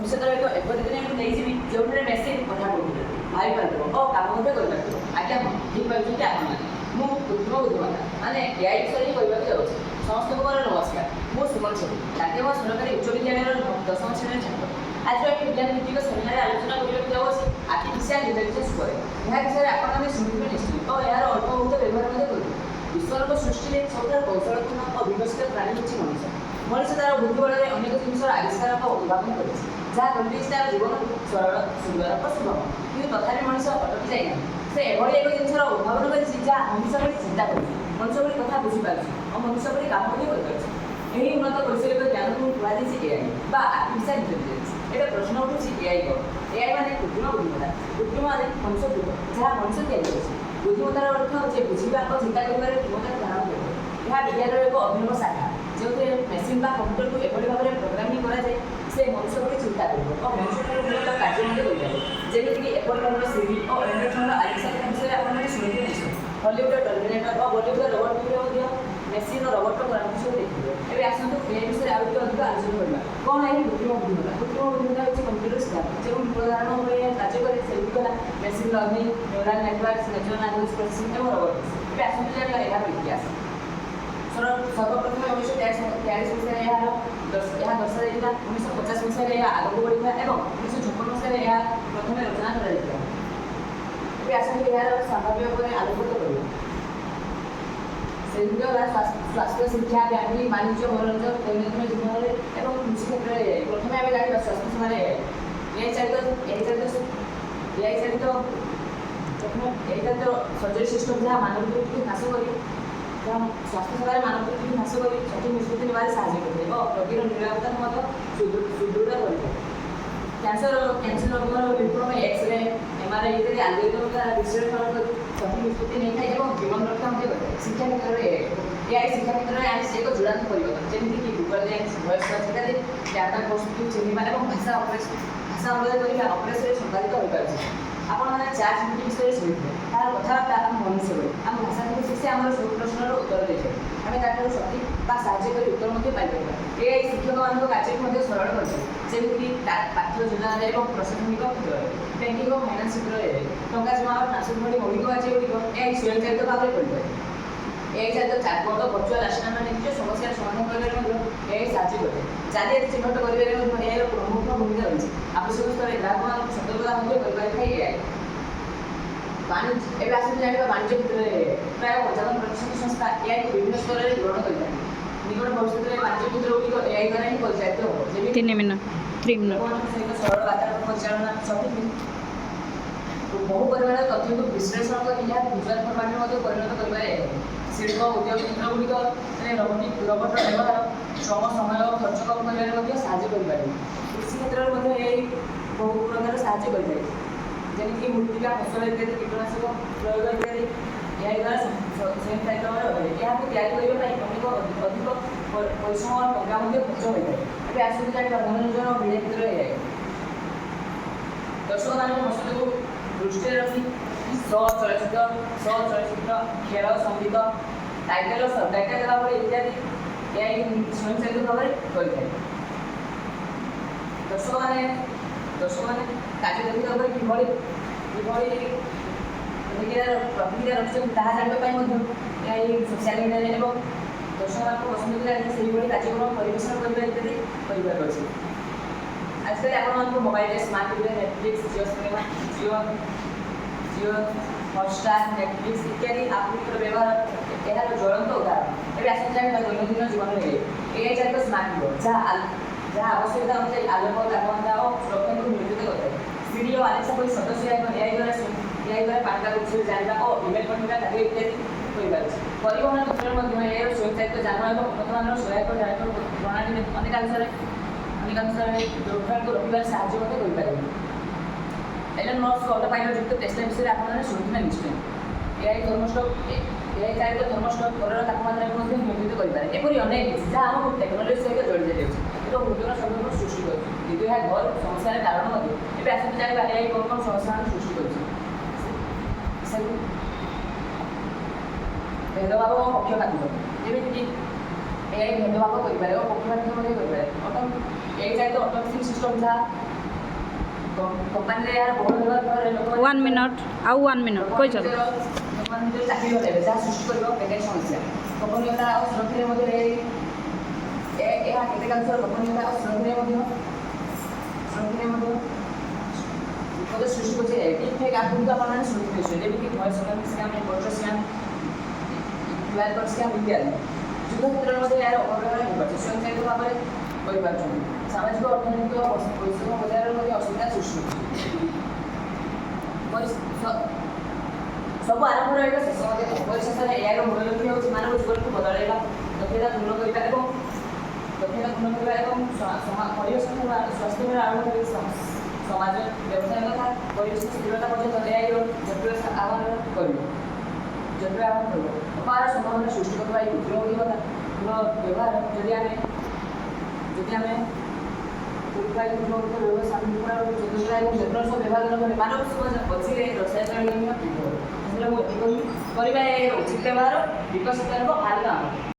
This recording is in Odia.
ଭବିଷ୍ୟତରେ ଏକ ଏପରି ଦୁନିଆକୁ ନେଇଯିବି ଯେଉଁଠାରେ ମେସିନ୍ କଥା କହୁଥିଲେ ଭାବିପାରିବ ଓ କାମ ମଧ୍ୟ କରିପାରିବ। ଆଜ୍ଞା ହଁ ଠିକ୍ ପାଇଛନ୍ତି ଆପଣମାନେ। ମୁଁ କୃତ୍ରିମ ବୁଦ୍ଧିମତ୍ତା ମାନେ ଏଆଇ ବିଷୟରେ ହିଁ କହିବାକୁ ଯାଉଛି। ସମସ୍ତଙ୍କୁ ମୋର ନମସ୍କାର। ମୁଁ ସୁମନ ସେଠୀ, ଜାତୀୟ ସରକାରୀ ଉଚ୍ଚ ବିଦ୍ୟାଳୟର 10ମ ଶ୍ରେଣୀର ଛାତ୍ର। ଆଜିର ଏହି ବିଜ୍ଞାନ ଭିତ୍ତିକ ସେମିନାରରେ ଆଲୋଚନା କରିବାକୁ ଯାଉଛି ଆର୍ଟିଫିସିଆଲ ଇଣ୍ଟେଲିଜେନ୍ସ ଉପରେ। ଏହା ବିଷୟରେ ଆପଣମାନେ ଶୁଣିଥିବେ ନିଶ୍ଚୟ ଓ ଏହାର ଅଳ୍ପ ବହୁତ ବ୍ୟବହାର ମଧ୍ୟ କରିବେ। ଈଶ୍ୱରଙ୍କ ସୃଷ୍ଟିରେ ସବୁଠାରୁ କୌଶଳପୂର୍ଣ୍ଣ ଓ ବିକଶିତ ପ୍ରାଣୀ ହେଉଛି ମଣିଷ। ମଣିଷ ତାର ବୁଦ୍ଧି ବଳରେ ଅନେକ ଜିନିଷର ଆବିଷ୍କାର ଓ ଉଦ୍ଭାବନ କରିଛି, ଯାହା କରିଦେଇଛି ତାର ଜୀବନକୁ ସରଳ, ସୁନ୍ଦର ଓ ସୁଗମ। କିନ୍ତୁ ତଥାପି ମଣିଷ ଅଟକି ଯାଇନାହିଁ। ସେ ଏଭଳି ଏକ ଜିନିଷର ଉଦ୍ଭାବନ କରିଛି ଯାହା ମଣିଷ ଭଳି ଚିନ୍ତା କରୁଛି, ମଣିଷ ଭଳି କଥା ବୁଝିପାରୁଛି ଓ ମଣିଷ ଭଳି କାମ ମଧ୍ୟ କରିପାରୁଛି। ଏହି ଉନ୍ନତ ବୈଷୟିକ ଜ୍ଞାନକୁ କୁହାଯାଇଛି ଏଆଇ ବା ଆର୍ଟିଫିସିଆଲ ଇଣ୍ଟେଲିଜେନ୍ସ। ଏବେ ପ୍ରଶ୍ନ ଉଠୁଛି ଏଆଇ କ'ଣ? ଏଆଇ ମାନେ କୃତ୍ରିମ ବୁଦ୍ଧିମତ୍ତା। କୃତ୍ରିମ ମାନେ ମଣିଷ କୃତ, ଯାହା ମଣିଷ ତିଆରି କରିଛି। ବୁଦ୍ଧିମତ୍ତାର ଅର୍ଥ ଯେ ବୁଝିବା ଓ ଚିନ୍ତା କରିବାର କ୍ଷମତାକୁ ଧାରଣ କରିବ। ଏହା ବିଜ୍ଞାନର ଏକ ଅଭିନବ ଶାଖା, ଯେଉଁଥିରେ ମେସିନ୍ ବା କମ୍ପ୍ୟୁଟରକୁ ଏଭଳି ଭାବରେ ପ୍ରୋଗ୍ରାମିଂ କରାଯାଏ ସେ ମଣିଷ ଭଳି ଚିନ୍ତା କରିବ ଓ ମଣିଷଠାରୁ ମୂଳତଃ କାର୍ଯ୍ୟ ମଧ୍ୟ କରିପାରିବ। ଯେମିତିକି ଏପରି ଭାବରେ ସିରି ଓ ଏଣ୍ଡ୍ରଏଡ୍ର ଆବିଷ୍କାର ବିଷୟରେ ଆପଣମାନେ ଶୁଣିଥିବେ ନିଶ୍ଚୟ। ହଲିଉଡର ଟର୍ମିନେଟର ଓ ବଲିଉଡର ରୋବଟ ମୁଭିରେ ମଧ୍ୟ ମେସିନ୍ ଓ ରୋବଟର ଗୁଣକୁ ସବୁ ଦେଖିବେ। ଏବେ ଆସନ୍ତୁ ଏଆଇ ବିଷୟରେ ଆଉ ଟିକେ ଅଧିକ ଆଲୋଚନା କରିବା। କ'ଣ ଏହି କୃତ୍ରିମ ବୁଦ୍ଧିମତ୍ତା? କୃତ୍ରିମ ବୁଦ୍ଧିମତ୍ତା ହେଉଛି କମ୍ପ୍ୟୁଟର ସିଦ୍ଧାନ୍ତ ଯେଉଁ ମୂଳ ଧାରଣା ଉପରେ କାର୍ଯ୍ୟ କରେ ସେଗୁଡ଼ିକ ହେଲା machine learning, neural network, natural language processing ଏବଂ ରୋବଟିକ୍ସ। ଏବେ ଆସନ୍ତୁ ଜାଣିବା ଏହାର ଇତିହାସ। ସର୍ବପ୍ରଥମେ 1943 ମସିହାରେ ଏହା ଦର୍ଶାଯାଇଥିଲା। 1950 ମସିହାରେ ଏହା ଆଗକୁ ବଢ଼ିଥିଲା ଏବଂ 1956 ମସିହାରେ ଏହା ପ୍ରଥମେ ରଚନା କରାଯାଇଥିଲା। ଏବେ ଆସନ୍ତୁ ଏହାର ସମ୍ଭାବ୍ୟ ଉପରେ ଆଲୋକପାତ କରିବା। ସେଗୁଡ଼ିକ ହେଲା ସ୍ୱାସ୍ଥ୍ୟ, ଶିକ୍ଷା, ବ୍ୟାଙ୍କିଂ, ବାଣିଜ୍ୟ, ମନୋରଞ୍ଜନ, ଦୈନନ୍ଦିନ ଜୀବନରେ ଏବଂ କୃଷି କ୍ଷେତ୍ରରେ ଏଆଇ। ପ୍ରଥମେ ଆମେ ଜାଣିବା ସ୍ୱାସ୍ଥ୍ୟ ସେବାରେ ଏଆଇ ଚାଳିତ ସର୍ଜରୀ ସିଷ୍ଟମ୍ ଯାହା ମାନବ ତ୍ରୁଟିକୁ ହ୍ରାସ କରି ସ୍ୱାସ୍ଥ୍ୟ ସେବାରେ ମାନବ ତ୍ରୁଟିକୁ ହ୍ରାସ କରି ସଠିକ୍ ନିଷ୍ପତ୍ତି ନେବାରେ ସାହାଯ୍ୟ କରିଥାଏ ଓ ରୋଗୀର ନିରାପତ୍ତାକୁ ମଧ୍ୟ ସୁଦୃଢ଼ କରିଥାଏ। କ୍ୟାନ୍ସର ରୋଗର ନିରୂପଣ ପାଇଁ ଏକ୍ସରେ, ଏମ୍ଆର୍ଆଇ ଇତ୍ୟାଦି ଆଲଗୋରିଦମ୍ ଦ୍ୱାରା ବିଶ୍ଳେଷଣ କରି ସଠିକ୍ ନିଷ୍ପତ୍ତି ନେଇଥାଏ ଏବଂ ଜୀବନ ରକ୍ଷା ମଧ୍ୟ କରିଥାଏ। ଶିକ୍ଷା କ୍ଷେତ୍ରରେ ଏଆଇ ଶିକ୍ଷା କ୍ଷେତ୍ରରେ ଆଣିଛି ଏକ ଚୂଡ଼ାନ୍ତ ପରିବର୍ତ୍ତନ, ଯେମିତିକି ଗୁଗଲ ଲେନ୍ସ, ଭଏସ୍ ସର୍ଚ୍ଚ ଇତ୍ୟାଦି ଡାଟା କୋର୍ସକୁ ଚିହ୍ନିବା ଏବଂ ଭାଷା ଅନୁବାଦ କରିବା ଅଭ୍ୟାସରେ ସମ୍ପାଦିତ ହୋଇପାରୁଛି। ଆପଣମାନେ ChatGPT ବିଷୟରେ ଶୁଣିଥିବେ। ତାର କଥାବାର୍ତ୍ତା ଆମ ମନୁଷ୍ୟ ଭଳି, ଆମ ଭାଷାକୁ ଠିକ୍ ସେ ଆମର ସବୁ ପ୍ରଶ୍ନର ଉତ୍ତର ଦେଇଥାଏ। ଆମେ ତାଠାରୁ ସଠିକ୍ ବା ସାହାଯ୍ୟ କରି ଉତ୍ତର ମଧ୍ୟ ପାଇପାରିବା। ଏଆଇ ଶିକ୍ଷକମାନଙ୍କ କାର୍ଯ୍ୟକୁ ମଧ୍ୟ ସରଳ କରିଥାଏ, ଯେମିତିକି ପାଠ୍ୟ ଯୋଜନାରେ ଏବଂ ପ୍ରଶାସନିକ କ୍ଷେତ୍ରରେ, ବ୍ୟାଙ୍କିଂ ଓ ଫାଇନାନ୍ସ କ୍ଷେତ୍ରରେ ଟଙ୍କା ଜମା ଓ ଟ୍ରାନ୍ସଫର ଭଳି ମୌଳିକ କାର୍ଯ୍ୟଗୁଡ଼ିକ ଏଆଇ ସ୍ୱୟଂଚାଳିତ ଭାବରେ କରିଥାଏ। ଏଆଇ ଚାଳିତ ଚାଟବଟ୍ ଓ ଭର୍ଚୁଆଲ୍ ଆସିଷ୍ଟାଣ୍ଟମାନେ ନିଜ ସମସ୍ୟାର ସମାଧାନ କରିବାରେ ମଧ୍ୟ ଏଆଇ ସାହାଯ୍ୟ କରିଥାଏ। ଜାଲିଆତି ଚିହ୍ନଟ କରିବାରେ ମଧ୍ୟ ଏଆଇର ପ୍ରମୁଖ ଭୂମିକା ରହିଛି। ଆବଶ୍ୟକ ସ୍ତରରେ ଗ୍ରାହକମାନଙ୍କୁ ସତର୍କତା ମଧ୍ୟ କରିପାରିଥାଏ ଏଆଇ। ଏବେ ଆସନ୍ତୁ ଜାଣିବା ବାଣିଜ୍ୟ କ୍ଷେତ୍ରରେ ପ୍ରାୟ 55% ସଂସ୍ଥା ଏଆଇକୁ ବିଭିନ୍ନ ସ୍ତରରେ ଗ୍ରହଣ କରିଥାଏ। ନିକଟ ଭବିଷ୍ୟତରେ ବାଣିଜ୍ୟ କ୍ଷେତ୍ରଗୁଡ଼ିକ ଏଆଇ ଦ୍ୱାରା ହିଁ ପରିଚାଳିତ ହେବ, ଯେମିତି ଲୋକମାନଙ୍କ ସହିତ ସରଳ ବାର୍ତ୍ତାଳାପ ପରିଚାଳନା, ସଠିକ୍ ବହୁ ପରିମାଣର ତଥ୍ୟକୁ ବିଶ୍ଳେଷଣ କରି ଏହା ଭିଜୁଆଲ୍ ଫର୍ମାଟରେ ମଧ୍ୟ ପରିଣତ କରିବାରେ ଶିଳ୍ପ ଉଦ୍ୟୋଗ କ୍ଷେତ୍ରଗୁଡ଼ିକରେ ରୋବଟର ବ୍ୟବହାର ଶ୍ରମ, ସମୟ ଓ ଖର୍ଚ୍ଚ କମ୍ କରିବାରେ ମଧ୍ୟ ସାହାଯ୍ୟ କରିପାରିବ। କୃଷି କ୍ଷେତ୍ରରେ ମଧ୍ୟ ଏଆଇ ବହୁ ପ୍ରକାର ସାହାଯ୍ୟ କରିଥାଏ, ଯେମିତିକି ମୃତ୍ତିକା, ଫସଲ ଇତ୍ୟାଦି କୀଟନାଶକ ପ୍ରୟୋଗ ଇତ୍ୟାଦି ଏଆଇ ଦ୍ୱାରା ସ୍ୱୟଂଚାଳିତ ଭାବରେ ହୋଇଥାଏ। ଏହାକୁ ତିଆରି କରିବା ପାଇଁ ଅଧିକ ପରିଶ୍ରମ ଓ ଟଙ୍କା ମଧ୍ୟ ଖର୍ଚ୍ଚ ହୋଇଥାଏ। ଏବେ ଆସନ୍ତୁ ଜାଣିବା ମନୋରଞ୍ଜନ ଓ ମିଡ଼ିଆ କ୍ଷେତ୍ରରେ ଏଆଇ। ଦର୍ଶକମାନଙ୍କ ପସନ୍ଦକୁ ଦୃଷ୍ଟିରେ ରଖି ଚଳଚ୍ଚିତ୍ର, ଖେଳ, ସଙ୍ଗୀତ, ଟାଇଟଲ୍ ଓ ସବଟାଇଟଲ୍ ଦେବା ଭଳି ଇତ୍ୟାଦି ଏଆଇ ସ୍ୱୟଂଚାଳିତ ଭାବରେ କରିଥାଏ। ଦର୍ଶକମାନେ କାର୍ଯ୍ୟ ଦେଖିବା ପରେ କିଭଳି ପ୍ରତିକ୍ରିୟା ରଖିଛନ୍ତି ତାହା ଜାଣିବା ପାଇଁ ମଧ୍ୟ ଏଆଇ ସୋସିଆଲ ମିଡ଼ିଆରେ ଏବଂ ଦର୍ଶକମାନଙ୍କ ପସନ୍ଦକୁ ଜାଣି ସେହିଭଳି କାର୍ଯ୍ୟକ୍ରମ ପରିବେଷଣ କରିବା ଇତ୍ୟାଦି କରିପାରୁଅଛି। ଆଜିକାଲି ଆପଣମାନଙ୍କୁ ମୋବାଇଲରେ ସ୍ମାର୍ଟ ଟିଭିରେ Netflix, Jio cinema, Jio Hotstar, Netflix ଇତ୍ୟାଦି ଆପ୍ଗୁଡ଼ିକର ବ୍ୟବହାର ଏହାର ଜ୍ୱଳନ୍ତ ଉଦାହରଣ। ଏବେ ଆସନ୍ତୁ ଜାଣିବା ଦୈନନ୍ଦିନ ଜୀବନରେ ଏଆଇ ଚାଳିତ ସ୍ମାର୍ଟ ବୋର୍ଡ ଯାହା ଆବଶ୍ୟକତା ଅନୁଯାୟୀ ଆଲୋକ, ତାପମାତ୍ରା ଓ ସୁରକ୍ଷାକୁ ନିୟୋଜିତ କରିଥାଏ। ସିରି ଓ ଆଲେକ୍ସା ପରି ସଦସ୍ୟ ଏଆଇ ଦ୍ୱାରା ପାଣିପାଗ ବିଷୟରେ ଜାଣିବା ଓ ଇମେଲ୍ ପଠାଇବା କାର୍ଯ୍ୟ ଇତ୍ୟାଦି କରିପାରୁଛି। ପରିବହନ କ୍ଷେତ୍ରରେ ମଧ୍ୟ ଏଆଇର ସ୍ୱୟଂଚାଳିତ ଯାନ ଏବଂ ଉନ୍ନତମାନର ସହାୟକ ଯାନ ପ୍ରଣାଳୀ ଅନେକାଂଶରେ ଦୁର୍ଘଟଣାକୁ ରୋକିବାରେ ସାହାଯ୍ୟ ମଧ୍ୟ କରିପାରିବ। ଏଲନ୍ ମସ୍କ ଅଟୋପାଇଲଟ୍ ଯୁକ୍ତ ଟେସ୍ଲା ବିଷୟରେ ଆପଣମାନେ ଶୁଣିଥିବେ ନିଶ୍ଚୟ। ଏଆଇ ଚାଳିତ ଥର୍ମୋଷ୍ଟଟ୍ ଘରର ତାପମାତ୍ରାକୁ ମଧ୍ୟ ନିୟନ୍ତ୍ରିତ କରିପାରେ। ଏପରି ଅନେକ କିଛି ଯାହା ଆମକୁ ଟେକ୍ନୋଲୋଜି ସହିତ ଜଡ଼ିତ ହେଉଛି ଏବଂ ନୂତନ ସମ୍ଭାବନା ସୃଷ୍ଟି କରୁଛି, କିନ୍ତୁ ଏହା ଘର ସମସ୍ୟାର କାରଣ ମଧ୍ୟ। ଏବେ ଆସନ୍ତୁ ଜାଣିବା ଏଆଇ କ'ଣ କ'ଣ ସମସ୍ୟାମାନ ସୃଷ୍ଟି କରୁଛି। ଭେଦଭାବ ଓ ପକ୍ଷପାତିତ୍ୱ, ଯେମିତିକି ଏଆଇ ଭେଦଭାବ କରିପାରେ ଓ ପକ୍ଷପାତିତ୍ୱ ମଧ୍ୟ କରିପାରେ। ଏଆଇ ଚାଳିତ ଅଟୋମେସନ୍ ସିଷ୍ଟମ୍ ଯାହା कंपनी यार बहुत व्यवहार 1 मिनट आउ 1 मिनट कोई चलो कंपनी चाकरी करे जहाँ सृष्टि कर बेकारी समस्या कंपनी सुरक्षा केतेकाल कंपनी सुरक्षा सृष्टि कर फेक आपको आपने सुरक्षित जेमिति भय सकाम scam photo scam QR code scam इत्यादि युद्ध क्षेत्र में यार अपव्यवहार होगा स्वयंचालित भाव में सामाजिक अर्थनैतिक परिश्रम बजार में असुविधा सृष्टि सब आरंभ रहेगा शेष परिशेष यार मूल लक्ष्य हूँ मानव जीवन को बदलैवा दक्षता पूर्ण करने परिवेश स्वास्थ्य आरंभ कर समाज व्यवसाय तथा परिवेश स्थिरता पर्यटन जटिल आह्वान कर जटिल आह्वान कर अपार संभावना सृष्टि करवा कृत्रिम बुद्धिमत्ता व्यवहार जदि आम व्यवहार मानव समाज पछी रसायन उचित व्यवहार विकसित भारत